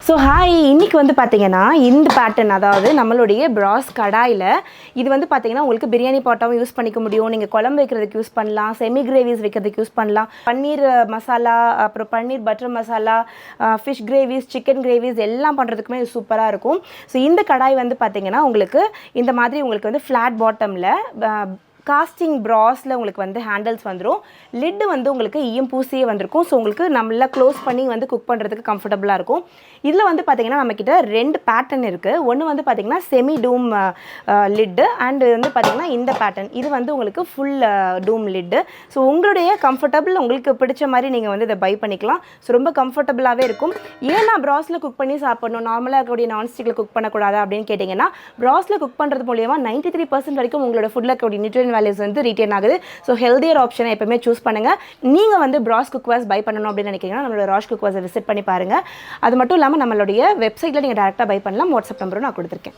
So hi, இன்றைக்கி வந்து பார்த்தீங்கன்னா இந்த பேட்டர்ன், அதாவது நம்மளுடைய பிராஸ் கடாயில் இது வந்து பார்த்தீங்கன்னா உங்களுக்கு பிரியாணி பாட்டாகவும் யூஸ் பண்ணிக்க முடியும். நீங்கள் குழம்பு வைக்கிறதுக்கு யூஸ் பண்ணலாம், செமி கிரேவிஸ் வைக்கிறதுக்கு யூஸ் பண்ணலாம், பன்னீர் மசாலா, அப்புறம் paneer butter masala, fish gravies, chicken gravies எல்லாம் பண்ணுறதுக்குமே இது சூப்பராக இருக்கும். ஸோ இந்த கடாய் வந்து பார்த்தீங்கன்னா உங்களுக்கு இந்த மாதிரி உங்களுக்கு வந்து ஃப்ளாட் பாட்டமில் காஸ்டிங் ப்ராஸில் உங்களுக்கு வந்து ஹேண்டில்ஸ் வந்துடும். லிட்டு வந்து உங்களுக்கு ஈயம் பூசியே வந்திருக்கும். ஸோ உங்களுக்கு நல்லா க்ளோஸ் பண்ணி வந்து குக் பண்ணுறதுக்கு கம்ஃபர்டபுளாக இருக்கும். இதில் வந்து பார்த்திங்கன்னா நம்மக்கிட்ட 2 பேட்டர்ன் இருக்குது. ஒன்று வந்து பார்த்திங்கன்னா செமி டூம் லிட்டு, அண்டு வந்து பார்த்திங்கன்னா இந்த பேட்டர்ன் இது வந்து உங்களுக்கு ஃபுல் டூம் லிட்டு. ஸோ உங்களுடைய கம்ஃபர்டபுள் உங்களுக்கு பிடிச்ச மாதிரி நீங்கள் வந்து இதை பை பண்ணிக்கலாம். ஸோ ரொம்ப கம்ஃபர்டபுளாகவே இருக்கும். ஏன் நான் ப்ராஸில் குக் பண்ணி சாப்பிடணும், நார்மலாக இருக்கக்கூடிய நான்ஸ்டிக்கில் குக் பண்ணக்கூடாது அப்படின்னு கேட்டிங்கன்னா, ப்ராஸில் குக் பண்ணுறது மூலியமாக 93% வரைக்கும் உங்களோட ஃபுட்டில் இருக்கக்கூடிய நியூட்ரியன் வேல்யூஸ் வந்து ரீட்டைன் ஆகுது. ஸோ ஹெல்தியர் ஆப்ஷனை எப்பவுமே சூஸ் பண்ணுங்கள். நீங்கள் வந்து பிராஸ் குக்வேர்ஸ் பை பண்ணணும் அப்படின்னு நினைக்கிறீங்கன்னா நம்மளோட ராஷ் குக்வேர்ஸை விசிட் பண்ணி பாருங்கள். அது மட்டும் இல்லாமல் நம்மளுடைய வெப்சைட்டில் நீங்கள் டேரெக்டாக பை பண்ணலாம். வாட்ஸ்அப் நம்பரும் நான் கொடுத்துருக்கேன்.